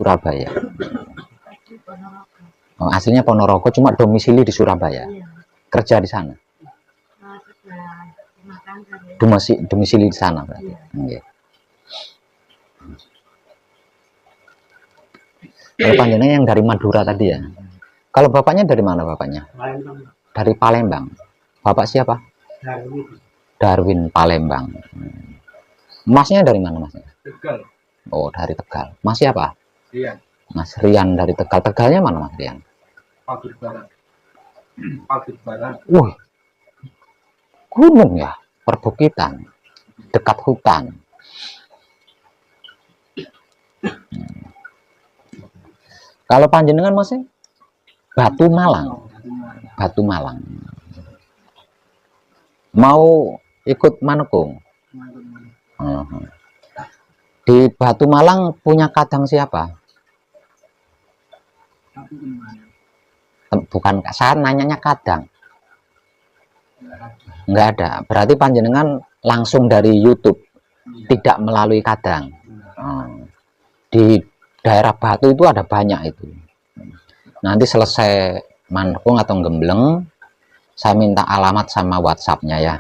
Surabaya. Oh, aslinya Ponorogo, cuma domisili di Surabaya. Kerja di sana. Domisili di sana berarti. Okay. Kalau panjenengan yang dari Madura tadi ya. Kalau bapaknya dari mana bapaknya? Palembang. Dari Palembang. Bapak siapa? Darwin. Darwin Palembang. Masnya dari mana masnya? Tegal. Oh, dari Tegal. Mas siapa? Rian. Mas Rian dari Tegal. Tegalnya mana Mas Rian? Pager Barat. Pager Barat. Wih, gunung ya, perbukitan, dekat hutan. Kalau panjenengan masih Batu Malang. Batu Malang. Mau ikut manekung? Di Batu Malang punya kadang siapa? Bukan, saya nanyanya kadang. Enggak ada. Berarti panjenengan langsung dari YouTube, tidak melalui kadang. Di daerah Batu itu ada banyak itu. Nanti selesai manekung atau gembleng, saya minta alamat sama WhatsApp-nya ya,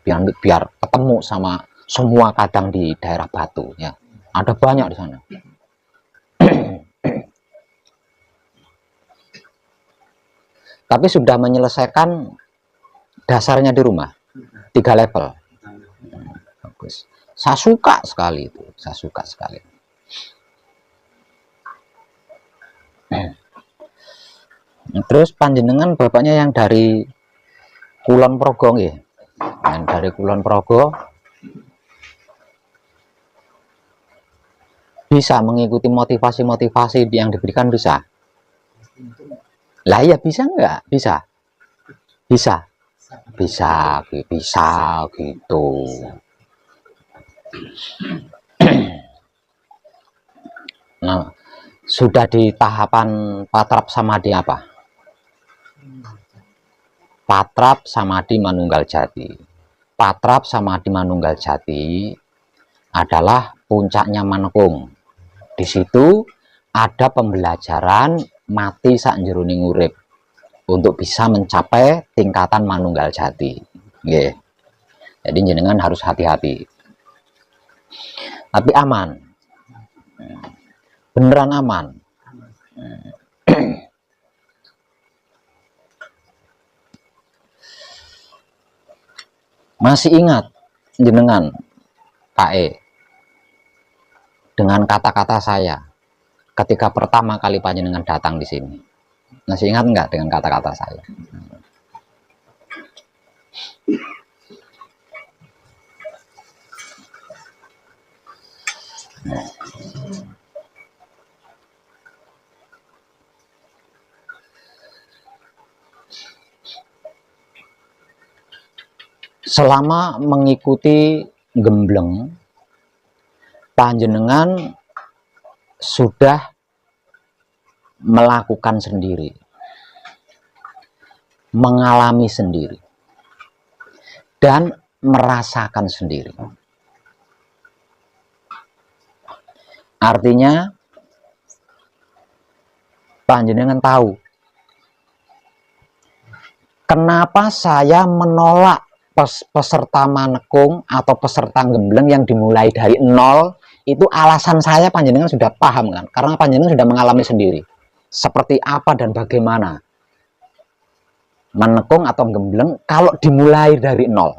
biar ketemu sama semua kadang di daerah Batu ya. Ada banyak di sana. Tapi sudah menyelesaikan dasarnya di rumah 3 level. Bagus. Saya suka sekali itu. Saya suka sekali. Terus panjenengan bapaknya yang dari Kulon Progo ya. Yang dari Kulon Progo bisa mengikuti motivasi-motivasi yang diberikan bisa. Lah ya bisa enggak? Bisa. Bisa. Bisa gitu. Nah, sudah di tahapan patrap samadhi apa? Patrap samadhi manunggal jati. Patrap samadhi manunggal jati adalah puncaknya manekung. Di situ ada pembelajaran mati sak jeroning urip untuk bisa mencapai tingkatan manunggal jati. Nggih. Jadi jenengan harus hati-hati. Tapi aman. Beneran aman. Masih ingat jenengan Pak E dengan kata-kata saya ketika pertama kali panjenengan datang di sini? Masih ingat enggak dengan kata-kata saya? Selama mengikuti gembleng, panjenengan sudah melakukan sendiri, mengalami sendiri, dan merasakan sendiri. Artinya, panjenengan tahu kenapa saya menolak peserta manekung atau peserta gembleng yang dimulai dari nol. Itu alasan saya panjenengan sudah paham kan, karena panjenengan sudah mengalami sendiri seperti apa dan bagaimana manekung atau gembleng kalau dimulai dari nol.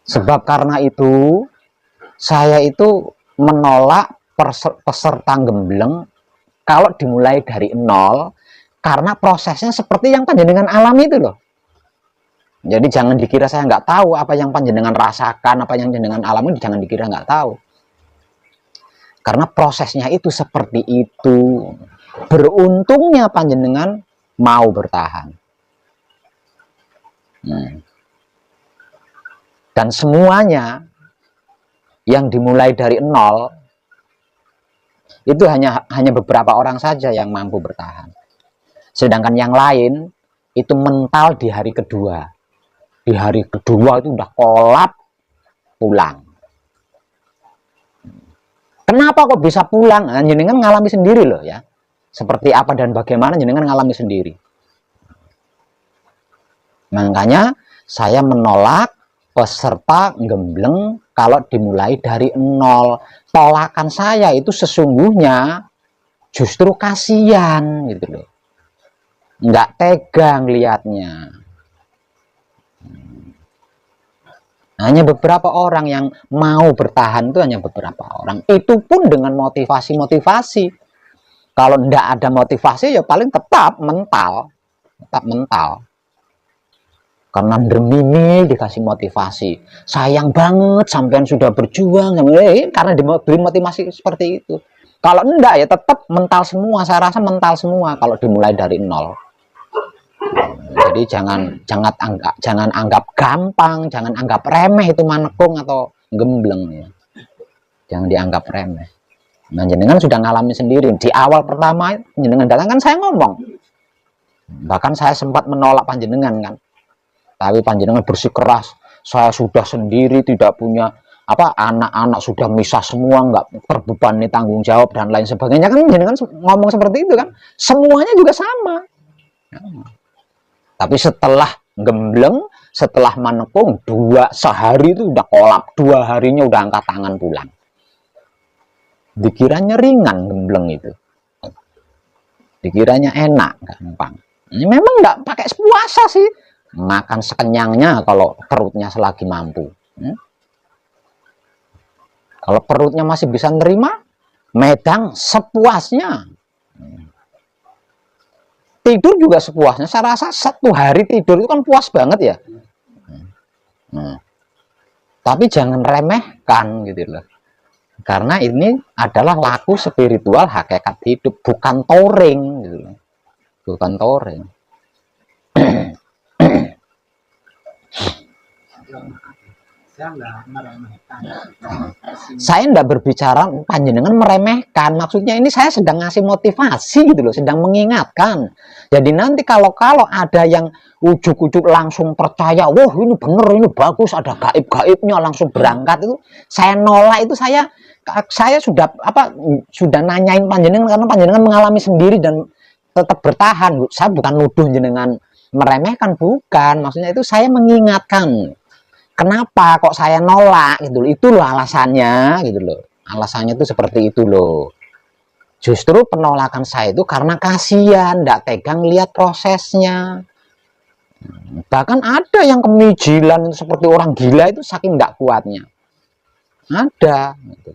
Sebab karena itu saya itu menolak peserta gembleng kalau dimulai dari nol, karena prosesnya seperti yang panjenengan alami itu loh. Jadi jangan dikira saya nggak tahu apa yang panjenengan rasakan, apa yang panjenengan alami, jangan dikira nggak tahu. Karena prosesnya itu seperti itu. Beruntungnya panjenengan mau bertahan. Dan semuanya yang dimulai dari nol itu hanya beberapa orang saja yang mampu bertahan. Sedangkan yang lain itu mental di hari kedua. Di hari kedua itu udah kolap, pulang. Kenapa kok bisa pulang? Nah, jenengan ngalami sendiri loh ya. Seperti apa dan bagaimana jenengan ngalami sendiri. Makanya saya menolak peserta gembleng kalau dimulai dari nol. Tolakan saya itu sesungguhnya justru kasihan gitu loh. Nggak tegang lihatnya. Hanya beberapa orang yang mau bertahan, itu hanya beberapa orang. Itu pun dengan motivasi-motivasi. Kalau ndak ada motivasi ya paling tetap mental. Tetap mental. Karena dermini dikasih motivasi. Sayang banget sampean sudah berjuang. Karena diberi motivasi seperti itu. Kalau enggak ya tetap mental semua. Saya rasa mental semua kalau dimulai dari nol. Jadi jangan anggap gampang, jangan anggap remeh itu manekung atau gembleng ya. Jangan dianggap remeh. Nah, jenengan sudah ngalami sendiri. Di awal pertama jenengan datang kan saya ngomong. Bahkan saya sempat menolak panjenengan kan. Tapi panjenengan bersikeras. Saya sudah sendiri, tidak punya apa, anak-anak sudah misah semua, nggak terbebani tanggung jawab dan lain sebagainya kan. Jenengan ngomong seperti itu kan. Semuanya juga sama. Tapi setelah gembleng, setelah manekung, sehari itu udah kolap, 2 harinya udah angkat tangan pulang. Dikiranya ringan gembleng itu, dikiranya enak, gampang. Ini memang nggak pakai puasa sih, makan sekenyangnya kalau perutnya selagi mampu. Kalau perutnya masih bisa nerima, medang sepuasnya. Tidur juga sepuasnya. Saya rasa 1 hari tidur itu kan puas banget ya. Tapi jangan remehkan gitu loh. Karena ini adalah laku spiritual hakikat hidup, bukan touring gitu loh. Bukan touring. Saya enggak berbicara panjenengan meremehkan, maksudnya ini saya sedang ngasih motivasi gitu loh, sedang mengingatkan. Jadi nanti kalau ada yang ujuk-ujuk langsung percaya, wah ini bener, ini bagus, ada gaib-gaibnya langsung berangkat, itu saya nolak. Itu saya sudah nanyain panjenengan karena panjenengan mengalami sendiri dan tetap bertahan. Saya bukan nuduh jenengan meremehkan, bukan, maksudnya itu saya mengingatkan. Kenapa kok saya nolak gitu loh? Itu loh alasannya gitu loh. Alasannya itu seperti itu loh. Justru penolakan saya itu karena kasihan, tidak tegang lihat prosesnya. Bahkan ada yang kemijilan itu seperti orang gila itu saking tidak kuatnya. Ada gitu.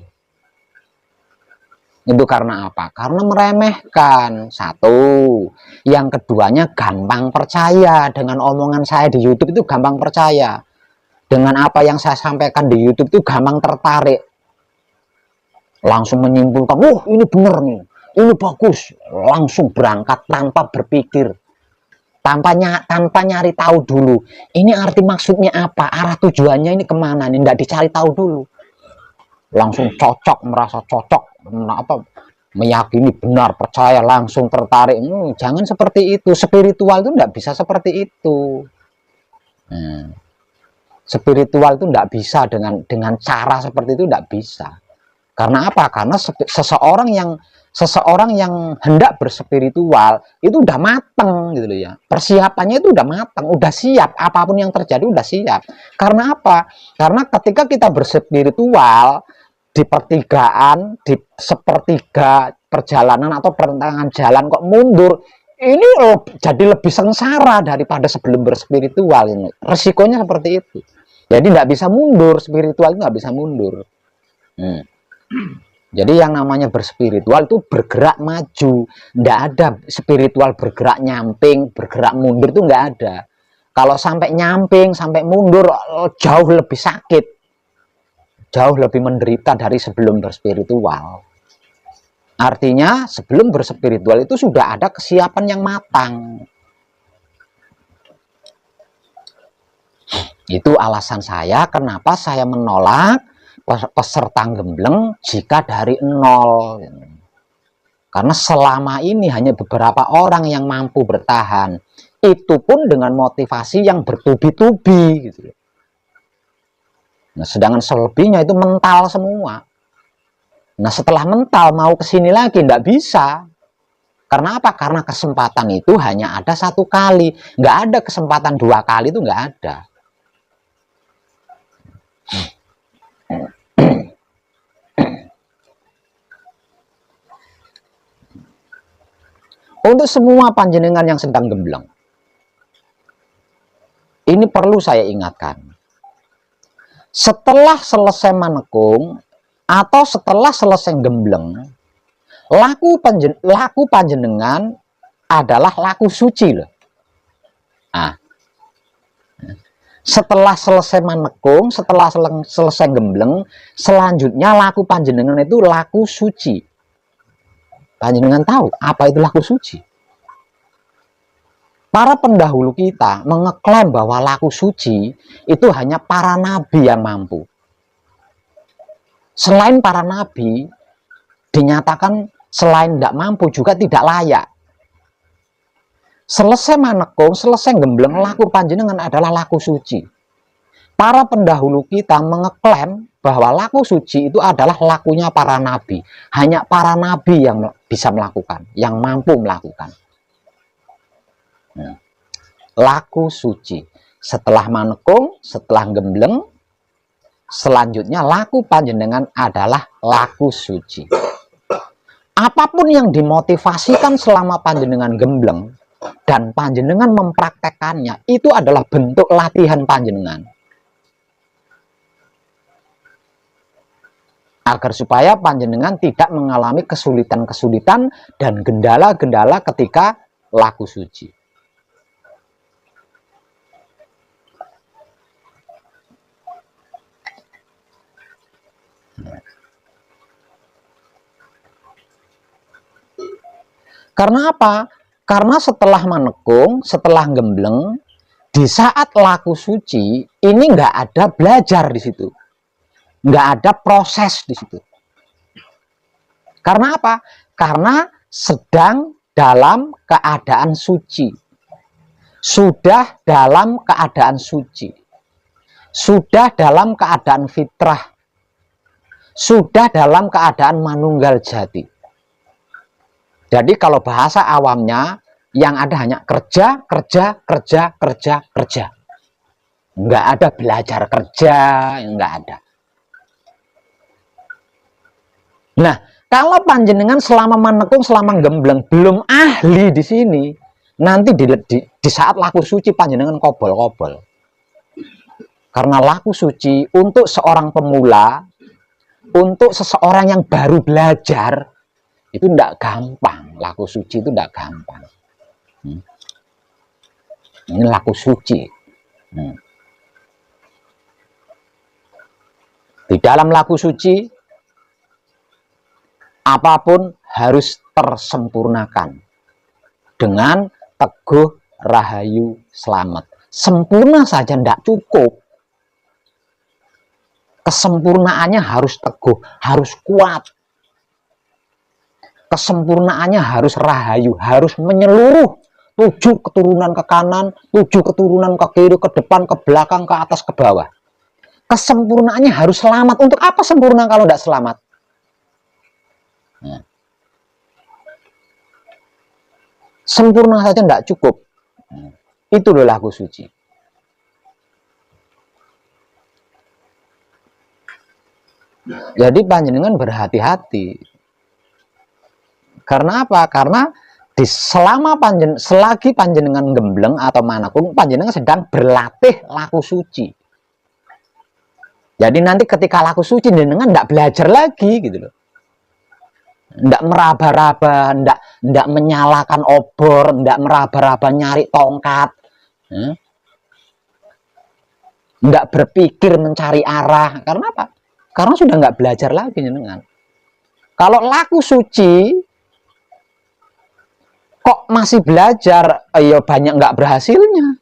Itu karena apa? Karena meremehkan. Satu. Yang keduanya gampang percaya. Dengan omongan saya di YouTube itu gampang percaya. Dengan apa yang saya sampaikan di YouTube itu gampang tertarik. Langsung menyimpulkan, wah ini bener nih, ini bagus. Langsung berangkat tanpa berpikir. Tanpa nyari tahu dulu. Ini arti maksudnya apa, arah tujuannya ini kemana nih, tidak dicari tahu dulu. Langsung cocok, merasa cocok, meyakini benar, percaya, langsung tertarik. Jangan seperti itu. Spiritual itu tidak bisa seperti itu. Spiritual itu tidak bisa dengan cara seperti itu, tidak bisa. Karena apa? Karena seseorang yang hendak berspiritual itu udah mateng gitu loh ya. Persiapannya itu udah mateng, udah siap, apapun yang terjadi udah siap. Karena apa? Karena ketika kita berspiritual di pertigaan, di sepertiga perjalanan atau pertengahan jalan kok mundur, ini jadi lebih sengsara daripada sebelum berspiritual ini. Resikonya seperti itu. Jadi nggak bisa mundur, spiritual itu nggak bisa mundur. Jadi yang namanya berspiritual itu bergerak maju. Nggak ada spiritual bergerak nyamping, bergerak mundur itu nggak ada. Kalau sampai nyamping, sampai mundur, jauh lebih sakit. Jauh lebih menderita dari sebelum berspiritual. Artinya sebelum berspiritual itu sudah ada kesiapan yang matang. Itu alasan saya kenapa saya menolak peserta gembleng jika dari nol. Karena selama ini hanya beberapa orang yang mampu bertahan. Itu pun dengan motivasi yang bertubi-tubi gitu. Nah, sedangkan selebihnya itu mental semua. Nah setelah mental mau ke sini lagi nggak bisa. Karena apa? Karena kesempatan itu hanya ada satu kali, nggak ada kesempatan dua kali, itu nggak ada. Untuk semua panjenengan yang sedang gembleng, ini perlu saya ingatkan. Setelah selesai manekung atau setelah selesai gembleng, laku panjenengan adalah laku suci loh. Nah, setelah selesai manekung, setelah selesai gembleng, selanjutnya laku panjenengan itu laku suci. Panjenengan tahu apa itu laku suci? Para pendahulu kita mengeklaim bahwa laku suci itu hanya para nabi yang mampu. Selain para nabi, dinyatakan selain tidak mampu juga tidak layak. Selesai manekung, selesai gembleng, laku panjenengan adalah laku suci. Para pendahulu kita mengeklaim bahwa laku suci itu adalah lakunya para nabi. Hanya para nabi yang bisa melakukan, yang mampu melakukan. Laku suci. Setelah manekung, setelah gembleng, selanjutnya laku panjenengan adalah laku suci. Apapun yang dimotivasikan selama panjenengan gembleng dan panjenengan mempraktekannya, itu adalah bentuk latihan panjenengan. Agar supaya panjenengan tidak mengalami kesulitan-kesulitan dan gendala-gendala ketika laku suci. Karena apa? Karena setelah manekung, setelah gembleng, di saat laku suci, ini nggak ada belajar di situ. Nggak ada proses di situ. Karena apa? Karena sedang dalam keadaan suci. Sudah dalam keadaan suci. Sudah dalam keadaan fitrah. Sudah dalam keadaan manunggal jati. Jadi kalau bahasa awamnya, yang ada hanya kerja, kerja, kerja, kerja, kerja. Nggak ada belajar kerja, nggak ada. Nah, kalau panjenengan selama manekung, selama gembleng, belum ahli di sini, nanti di saat laku suci panjenengan kobol-kobol. Karena laku suci untuk seorang pemula, untuk seseorang yang baru belajar, itu tidak gampang. Laku suci itu tidak gampang. Ini laku suci. Di dalam laku suci, apapun harus tersempurnakan dengan teguh rahayu selamat. Sempurna saja tidak cukup. Kesempurnaannya harus teguh, harus kuat. Kesempurnaannya harus rahayu, harus menyeluruh. 7 keturunan ke kanan, 7 keturunan ke kiri, ke depan, ke belakang, ke atas, ke bawah. Kesempurnaannya harus selamat. Untuk apa sempurna kalau tidak selamat? Nah. Sempurna saja tidak cukup. Itu loh laku suci. Jadi panjenengan berhati-hati. Karena apa? Karena selagi panjenengan gembleng atau manakung, panjenengan sedang berlatih laku suci. Jadi nanti ketika laku suci, panjenengan tidak belajar lagi gitu loh. Tidak meraba-raba, tidak menyalakan obor, tidak meraba-raba nyari tongkat. Tidak berpikir mencari arah. Karena apa? Karena sudah nggak belajar lagi jenengan. Kalau laku suci, kok masih belajar, ya banyak nggak berhasilnya.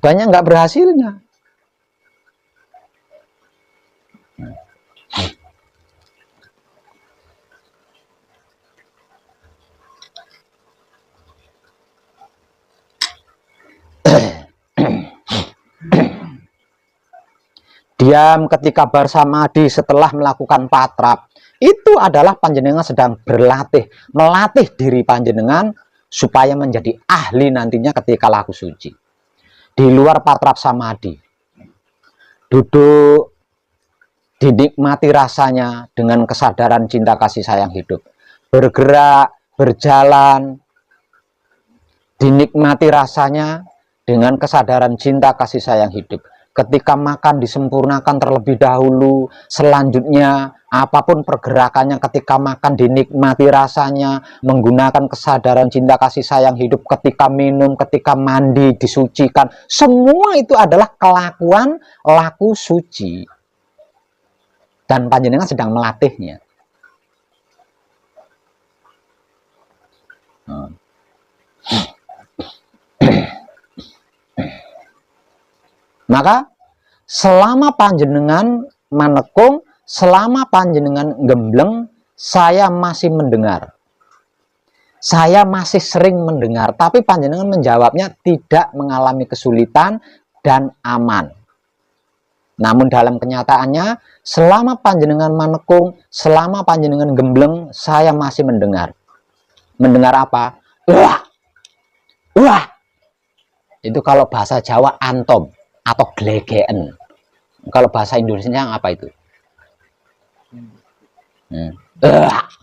Banyak nggak berhasilnya. Di diam ketika bersamadi setelah melakukan patrap, itu adalah panjenengan sedang berlatih, melatih diri panjenengan supaya menjadi ahli nantinya ketika laku suci. Di luar patrap samadhi, duduk, dinikmati rasanya dengan kesadaran cinta kasih sayang hidup, bergerak, berjalan, dinikmati rasanya dengan kesadaran cinta kasih sayang hidup. Ketika makan disempurnakan terlebih dahulu, selanjutnya apapun pergerakannya ketika makan dinikmati rasanya menggunakan kesadaran cinta kasih sayang hidup. Ketika minum, ketika mandi disucikan, semua itu adalah kelakuan laku suci, dan panjenengan sedang melatihnya. Maka selama panjenengan manekung, selama panjenengan gembleng, saya masih mendengar. Saya masih sering mendengar, tapi panjenengan menjawabnya tidak mengalami kesulitan dan aman. Namun dalam kenyataannya, selama panjenengan manekung, selama panjenengan gembleng, saya masih mendengar. Mendengar apa? Wah! Wah! Itu kalau bahasa Jawa antom atau glegeen. Kalau bahasa Indonesia apa itu?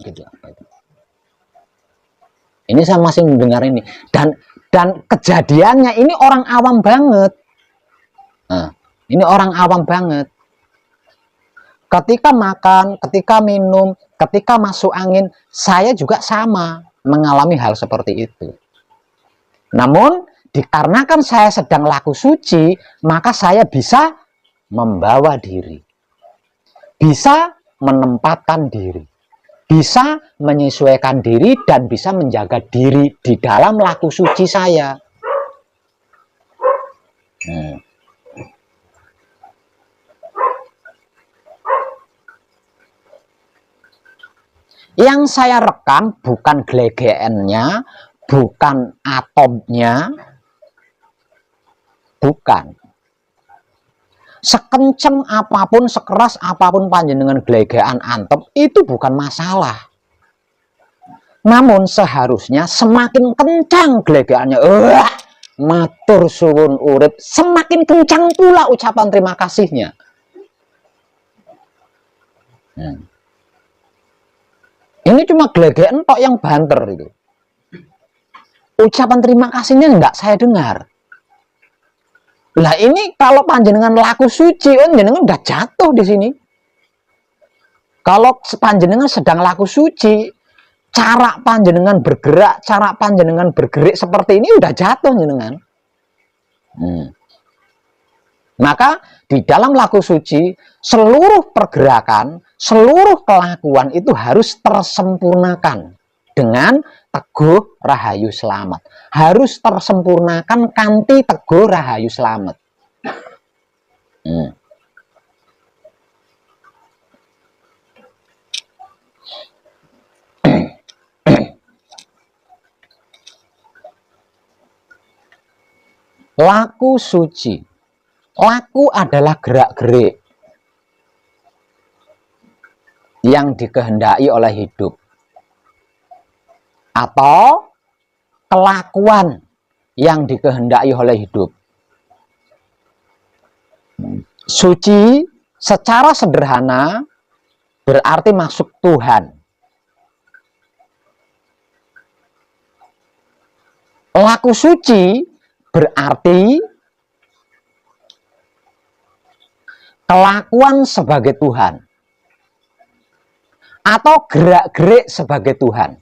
Gitu. Ini saya masih mendengar ini, dan kejadiannya ini orang awam banget. Ini orang awam banget. Ketika makan, ketika minum, ketika masuk angin, saya juga sama mengalami hal seperti itu. Namun dikarenakan saya sedang laku suci, maka saya bisa membawa diri, bisa menempatkan diri, bisa menyesuaikan diri, dan bisa menjaga diri di dalam laku suci saya. Yang saya rekam bukan glegeennya, bukan atomnya, bukan. Sekenceng apapun, sekeras apapun panjenengan glegean antem, itu bukan masalah. Namun seharusnya semakin kencang glegeannya, matur suwun urip, semakin kencang pula ucapan terima kasihnya. Ini cuma glegean tok yang banter itu. Ucapan terima kasihnya enggak saya dengar. Lah ini kalau panjenengan laku suci, panjenengan udah jatuh di sini. Kalau panjenengan sedang laku suci, cara panjenengan bergerak, cara panjenengan bergerik seperti ini udah jatuh jenengan. Maka di dalam laku suci, seluruh pergerakan, seluruh kelakuan itu harus tersempurnakan dengan teguh rahayu selamat. Harus tersempurnakan kanthi teguh rahayu selamat. Laku suci. Laku adalah gerak-gerik yang dikehendaki oleh hidup, atau kelakuan yang dikehendaki oleh hidup. Suci secara sederhana berarti masuk Tuhan. Laku suci berarti kelakuan sebagai Tuhan, atau gerak-gerik sebagai Tuhan,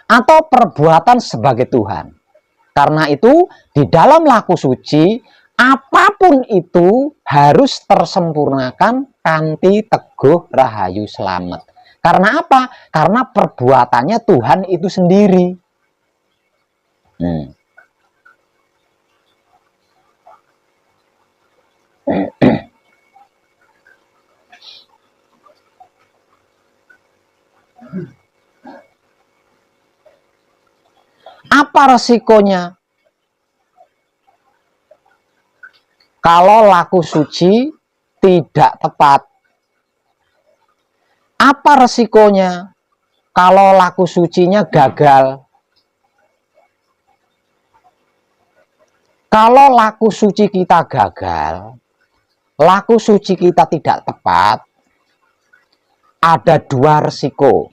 atau perbuatan sebagai Tuhan. Karena itu di dalam laku suci, apapun itu harus tersempurnakan kanthi teguh rahayu selamat. Karena apa? Karena perbuatannya Tuhan itu sendiri. Apa resikonya? Kalau laku suci tidak tepat. Apa resikonya kalau laku sucinya gagal? Kalau laku suci kita gagal, laku suci kita tidak tepat, ada dua resiko.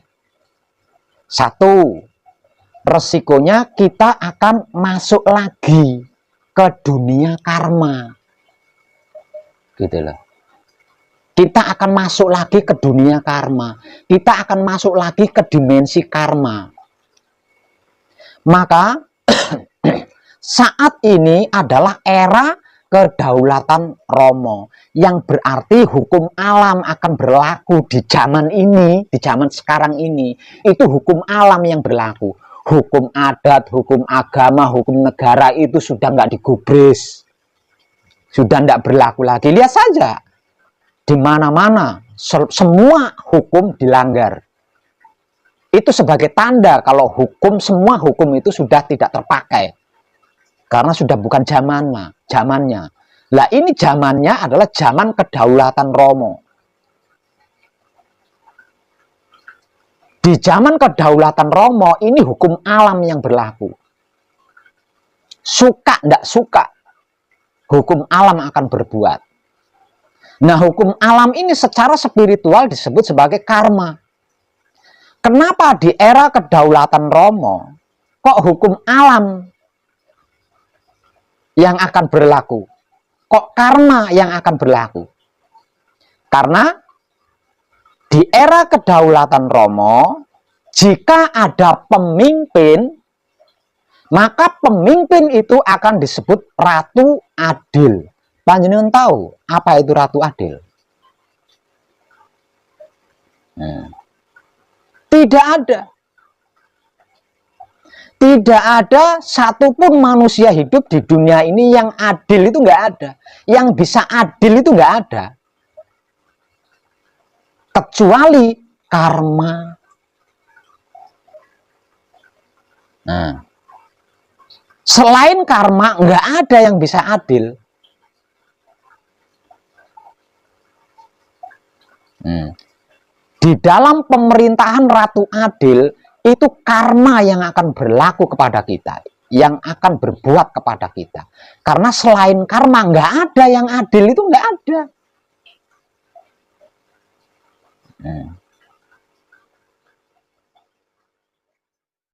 Satu, resikonya kita akan masuk lagi ke dunia karma. Gitu loh. Kita akan masuk lagi ke dunia karma. Kita akan masuk lagi ke dimensi karma. Maka saat ini adalah era kedaulatan Romo, yang berarti hukum alam akan berlaku di zaman ini, di zaman sekarang ini. Itu hukum alam yang berlaku. Hukum adat, hukum agama, hukum negara itu sudah nggak digubris. Sudah tidak berlaku lagi. Lihat saja. Di mana-mana semua hukum dilanggar. Itu sebagai tanda kalau semua hukum itu sudah tidak terpakai. Karena sudah bukan zamannya. Lah ini zamannya adalah zaman kedaulatan Romo. Di zaman kedaulatan Romo ini hukum alam yang berlaku. Suka tidak suka, hukum alam akan berbuat. Nah, hukum alam ini secara spiritual disebut sebagai karma. Kenapa di era kedaulatan Romo kok hukum alam yang akan berlaku? Kok karma yang akan berlaku? Karena di era kedaulatan Romo, jika ada pemimpin, maka pemimpin itu akan disebut Ratu Adil. Panjenengan tahu apa itu Ratu Adil? Tidak ada. Tidak ada satupun manusia hidup di dunia ini yang adil, itu nggak ada. Yang bisa adil itu nggak ada. Kecuali karma. Nah, selain karma nggak ada yang bisa adil. Di dalam pemerintahan Ratu Adil itu karma yang akan berlaku kepada kita, yang akan berbuat kepada kita. Karena selain karma nggak ada yang adil, itu nggak ada.